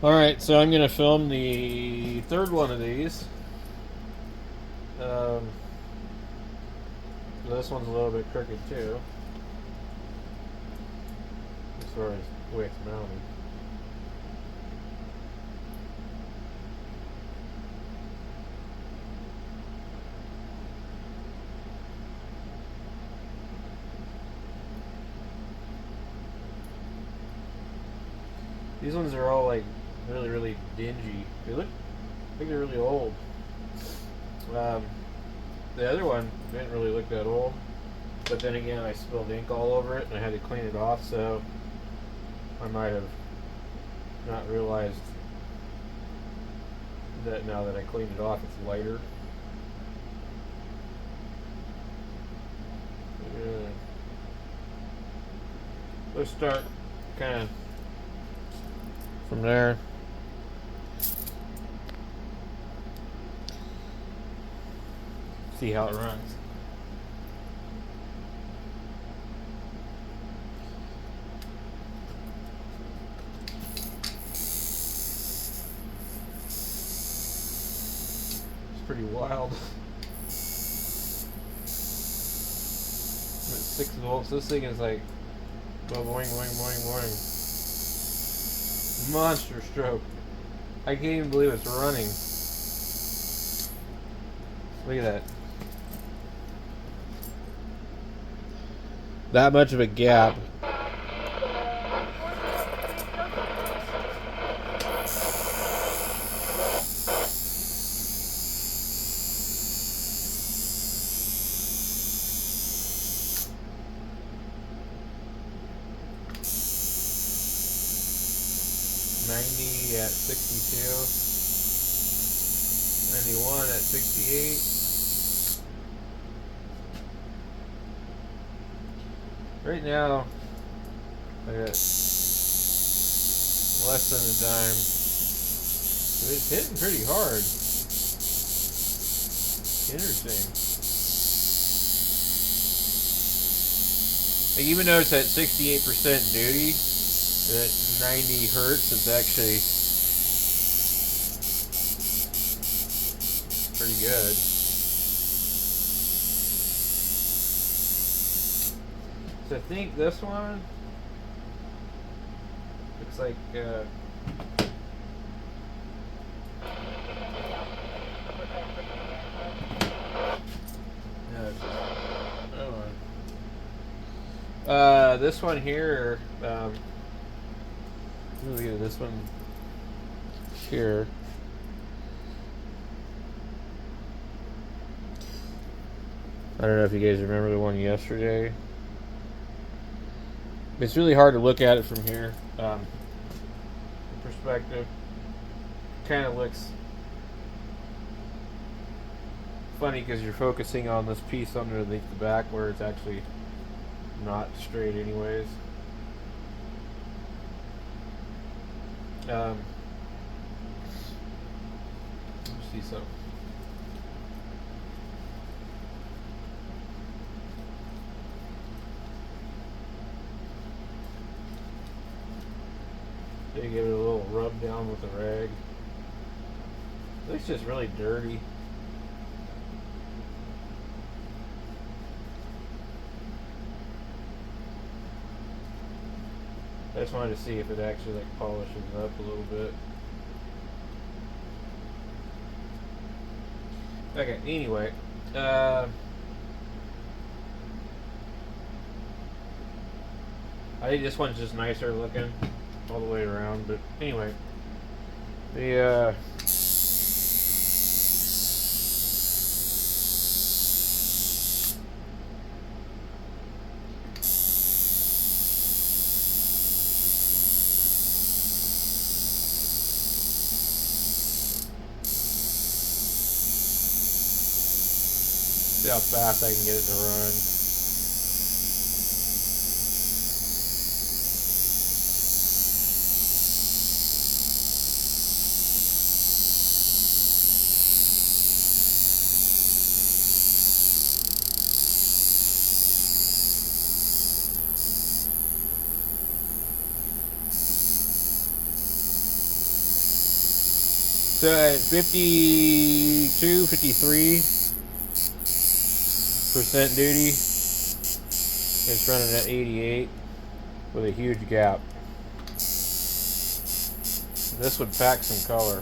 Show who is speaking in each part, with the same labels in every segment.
Speaker 1: Alright, so I'm going to film the third one of these. Um, this one's a little bit crooked too, as far as the way it's mounted. These ones are all like really, really dingy. They look like they're really old. The other one didn't really look that old, but then again, I spilled ink all over it and I had to clean it off, so I might have not realized that now that I cleaned it off, it's lighter. Yeah. Let's start kind of from there. See how it runs. It's pretty wild. It's 6 volts. This thing is like boing, boing, boing, boing. Monster stroke. I can't even believe it's running. Look at that. That much of a gap. At 62, 91 at 68. Right now, I got less than a dime. But it's hitting pretty hard. Interesting. Like even though it's at 68% duty, at 90 hertz, it's actually pretty good. So I think this one looks like no, it's another one. This one here, look at this one here. I don't know if you guys remember the one yesterday. It's really hard to look at it from here. The perspective kind of looks funny because you're focusing on this piece underneath the back where it's actually not straight anyways. Let's see some. They give it a little rub down with a rag. It looks just really dirty. I just wanted to see if it actually like polishes up a little bit. Okay, anyway. I think this one's just nicer looking all the way around, but anyway. The see how fast I can get it to run. So at 52, 53% duty, it's running at 88 with a huge gap. This would pack some color.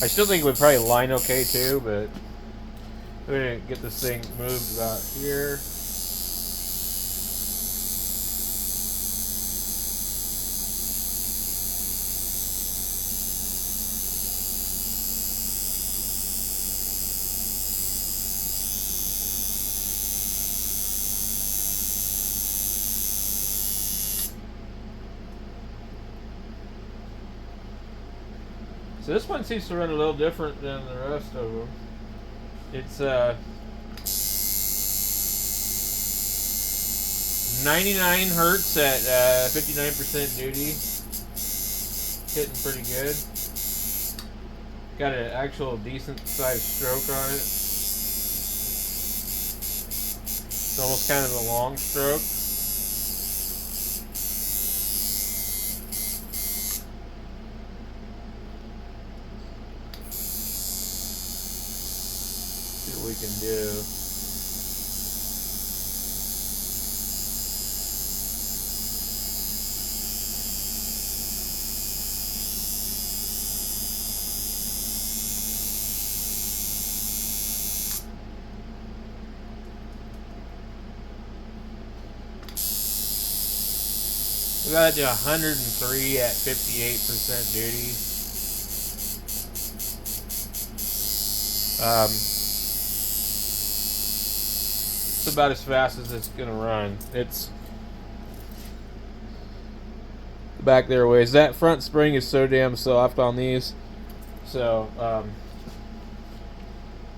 Speaker 1: I still think it would probably line okay too, but we're gonna get this thing moved about here. So this one seems to run a little different than the rest of them. It's 99 hertz at 59% duty. Hitting pretty good. Got an actual decent sized stroke on it. It's almost kind of a long stroke. See what we can do. We got it to 103 at 58% duty. It's about as fast as it's gonna run. It's back there ways. That front spring is so damn soft on these. So I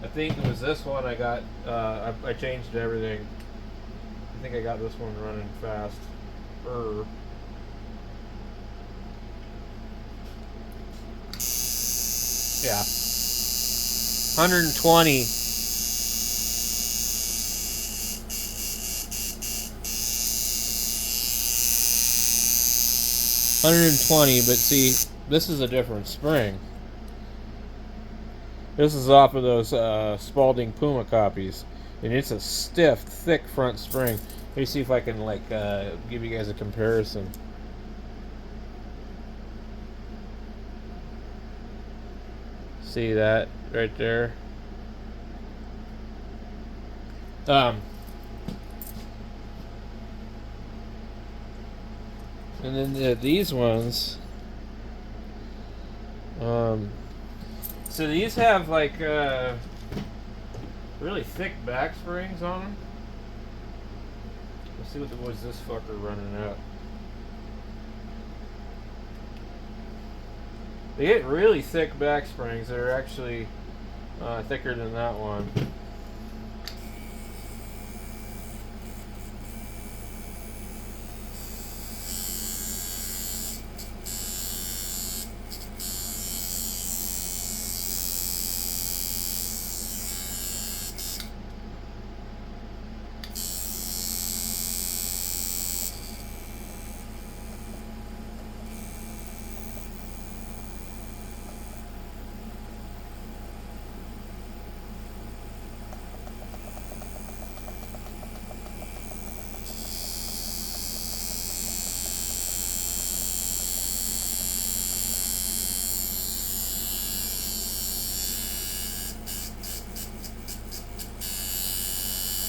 Speaker 1: think it was this one I got. I changed everything. I think I got this one running fast. Yeah. 120. But see, this is a different spring. This is off of those Spalding Puma copies, and it's a stiff, thick front spring. Let me see if I can give you guys a comparison. See that right there? And then these ones. So these have really thick back springs on them. Let's see what was this fucker running at. They get really thick back springs. They're actually thicker than that one.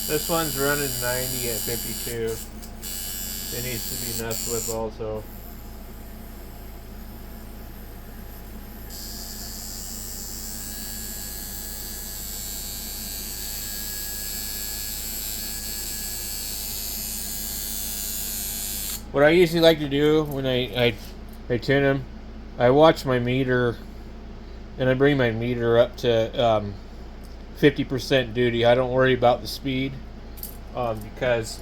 Speaker 1: This one's running 90 at 52. It needs to be messed with also. What I usually like to do when I tune them, I watch my meter, and I bring my meter up to 50% duty. I don't worry about the speed because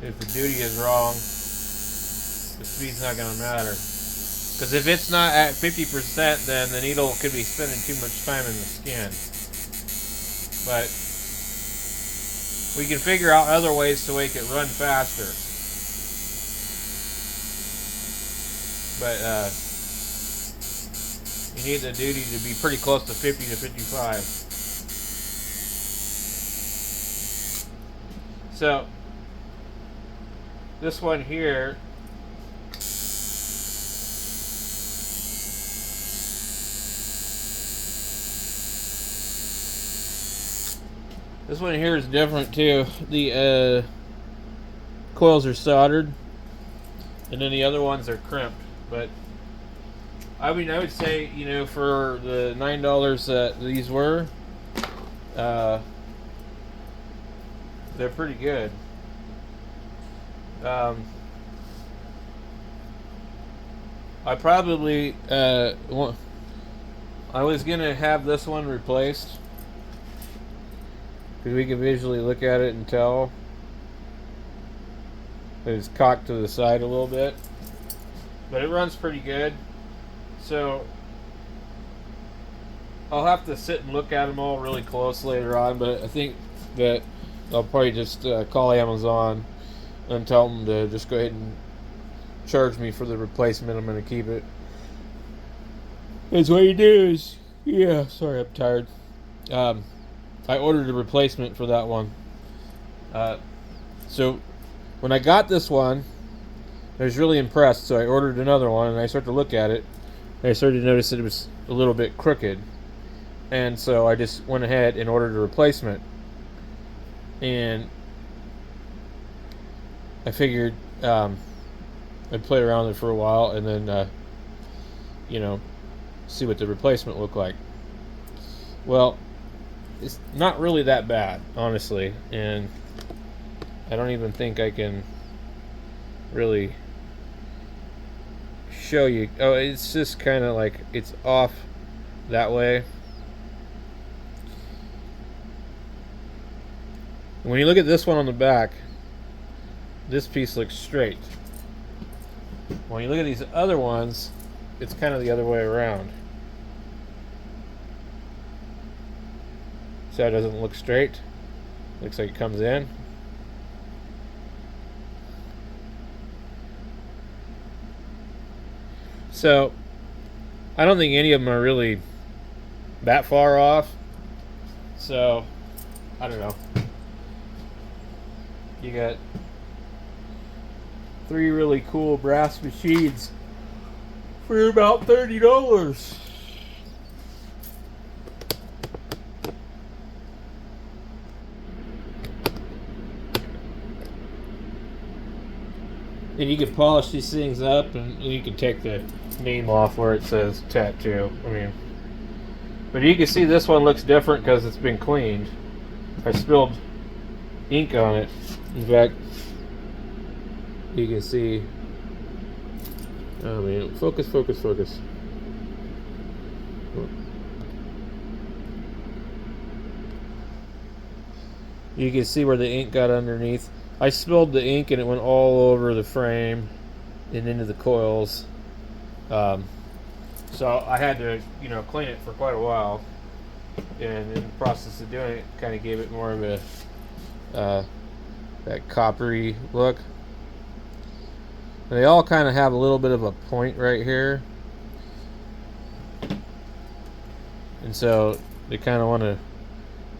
Speaker 1: if the duty is wrong, the speed's not going to matter. Because if it's not at 50%, then the needle could be spending too much time in the skin. But we can figure out other ways to make it run faster. But you need the duty to be pretty close to 50 to 55. So this one here, is different too. The coils are soldered, and then the other ones are crimped. But I mean, I would say, you know, for the $9 that these were, they're pretty good. I probably I was gonna have this one replaced because we can visually look at it and tell that it's cocked to the side a little bit, but it runs pretty good. So I'll have to sit and look at them all really close later on, but I think that I'll probably just call Amazon and tell them to just go ahead and charge me for the replacement. I'm going to keep it. That's what you do is, yeah, sorry, I'm tired. I ordered a replacement for that one. So when I got this one, I was really impressed, so I ordered another one, and I started to look at it, and I started to notice that it was a little bit crooked. And so I just went ahead and ordered a replacement. And I figured I'd play around with it for a while and then, you know, see what the replacement looked like. Well, it's not really that bad, honestly, and I don't even think I can really show you. Oh, it's just kind of like it's off that way. When you look at this one on the back, this piece looks straight. When you look at these other ones, it's kind of the other way around. So it doesn't look straight. Looks like it comes in. So I don't think any of them are really that far off. So I don't know. You got 3 really cool brass machines for about $30. And you can polish these things up, and you can take the name off where it says tattoo. I mean, but you can see this one looks different because it's been cleaned. I spilled ink on it. In fact, you can see. Oh man, focus. You can see where the ink got underneath. I spilled the ink and it went all over the frame and into the coils. So I had to, you know, clean it for quite a while. And in the process of doing it, kind of gave it more of a that coppery look. They all kind of have a little bit of a point right here, and so they kind of want to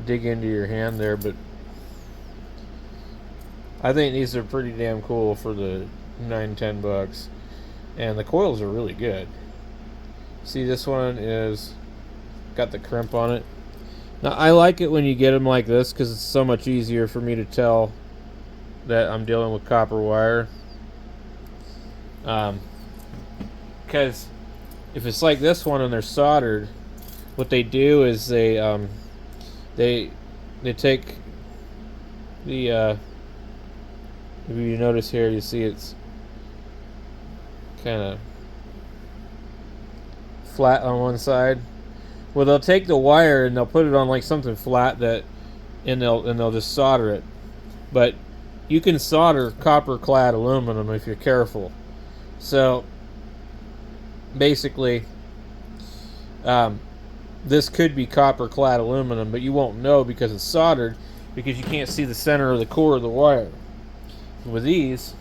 Speaker 1: dig into your hand there, but I think these are pretty damn cool for the $9-10, and the coils are really good. See, this one is got the crimp on it. Now I like it when you get them like this because it's so much easier for me to tell that I'm dealing with copper wire. Because if it's like this one and they're soldered, what they do is they take the if you notice here, you see it's kind of flat on one side. Well, they'll take the wire and they'll put it on like something flat and they'll just solder it. But you can solder copper clad aluminum if you're careful. So basically, this could be copper clad aluminum, but you won't know because it's soldered. because you can't see the center of the core of the wire. With these,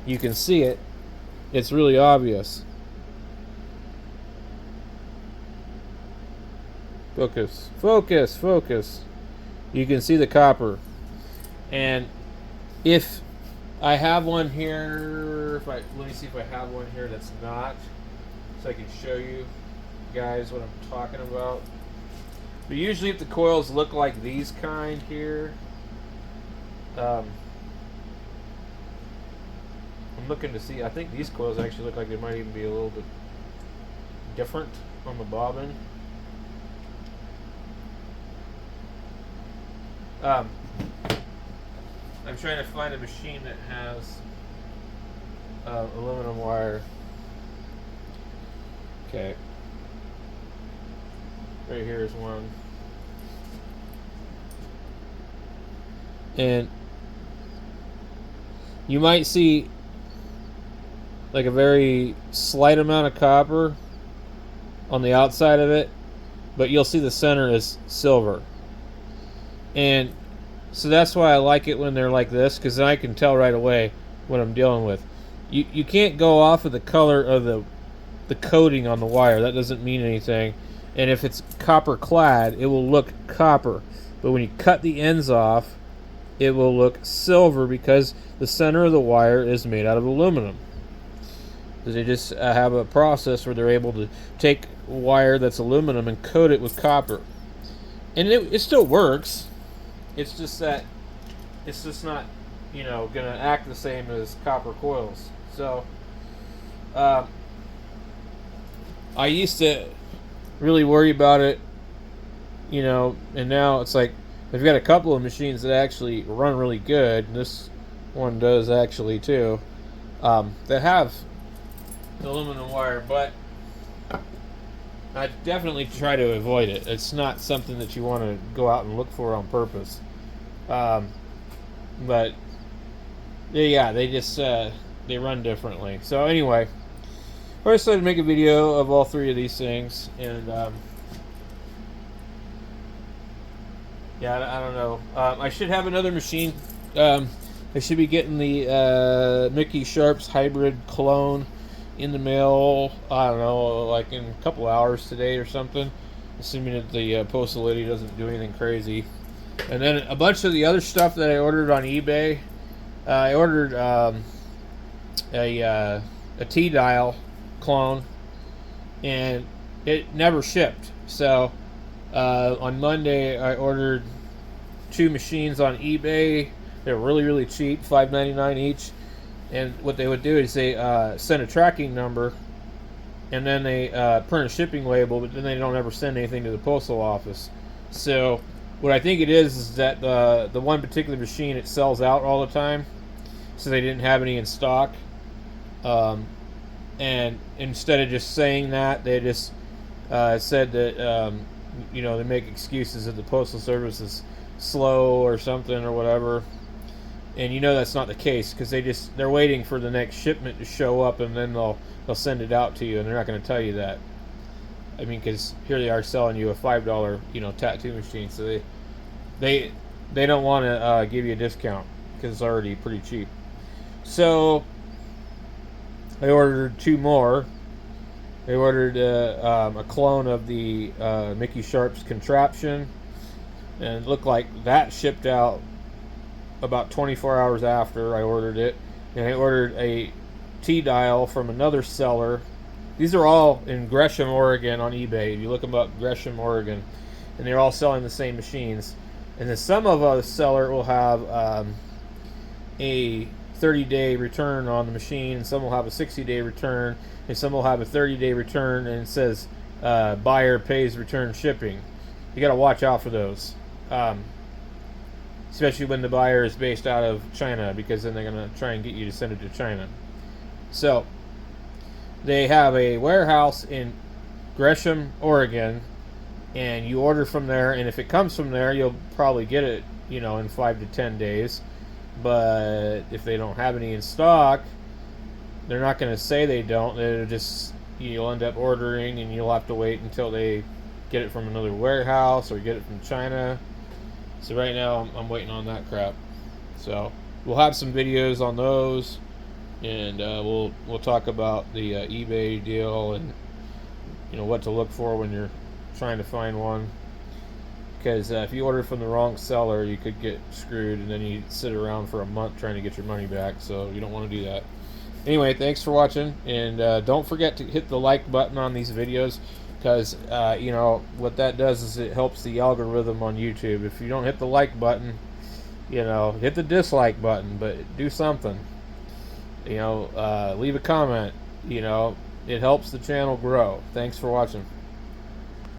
Speaker 1: you can see it. It's really obvious. Focus, focus, focus. You can see the copper. And if I have one here, let me see if I have one here that's not, so I can show you guys what I'm talking about. But usually if the coils look like these kind here, I'm looking to see, I think these coils actually look like they might even be a little bit different on the bobbin. I'm trying to find a machine that has aluminum wire. Okay. Right here is one. And you might see like a very slight amount of copper on the outside of it, but you'll see the center is silver. And so that's why I like it when they're like this, because I can tell right away what I'm dealing with. You can't go off of the color of the coating on the wire. That doesn't mean anything. And if it's copper clad, it will look copper. But when you cut the ends off, it will look silver because the center of the wire is made out of aluminum. They just have a process where they're able to take wire that's aluminum and coat it with copper. And it still works. It's just that it's just not, you know, going to act the same as copper coils. So I used to really worry about it, you know, and now it's like they've got a couple of machines that actually run really good. This one does actually too, that have aluminum wire, but I definitely try to avoid it. It's not something that you want to go out and look for on purpose. But yeah, they just they run differently. So anyway, I decided to make a video of all three of these things, and yeah, I don't know. I should have another machine. I should be getting the Mickey Sharp's hybrid clone in the mail, I don't know, like in a couple hours today or something, assuming that the postal lady doesn't do anything crazy. And then a bunch of the other stuff that I ordered on eBay. I ordered a T-dial clone, and it never shipped. So on Monday I ordered 2 machines on eBay. They're really, really cheap, $5.99 each. And what they would do is they send a tracking number, and then they print a shipping label, but then they don't ever send anything to the postal office. So what I think it is that the one particular machine, it sells out all the time, so they didn't have any in stock. And instead of just saying that, they just said that you know, they make excuses that the postal service is slow or something or whatever. And you know that's not the case, because they're waiting for the next shipment to show up, and then they'll send it out to you, and they're not going to tell you that. I mean, because here they are selling you a $5, you know, tattoo machine, so they don't want to give you a discount because it's already pretty cheap. So I ordered 2 more. I ordered a clone of the Mickey Sharp's contraption, and it looked like that shipped out about 24 hours after I ordered it. And I ordered a T-dial from another seller. These are all in Gresham, Oregon on eBay. You look them up, Gresham, Oregon, and they're all selling the same machines. And then some of the seller will have a 30-day return on the machine, and some will have a 60-day return, and some will have a 30-day return, and it says buyer pays return shipping. You got to watch out for those. Especially when the buyer is based out of China, because then they're going to try and get you to send it to China. So they have a warehouse in Gresham, Oregon, and you order from there, and if it comes from there, you'll probably get it, you know, in 5 to 10 days. But if they don't have any in stock, they're not going to say they don't. They'll just, you'll end up ordering, and you'll have to wait until they get it from another warehouse or get it from China. So right now I'm waiting on that crap. So we'll have some videos on those, and we'll talk about the eBay deal, and what to look for when you're trying to find one. Because if you order from the wrong seller, you could get screwed, and then you sit around for a month trying to get your money back. So you don't want to do that. Anyway, thanks for watching, and don't forget to hit the like button on these videos, because what that does is it helps the algorithm on YouTube. If you don't hit the like button, hit the dislike button, but do something. Leave a comment. It helps the channel grow. Thanks for watching.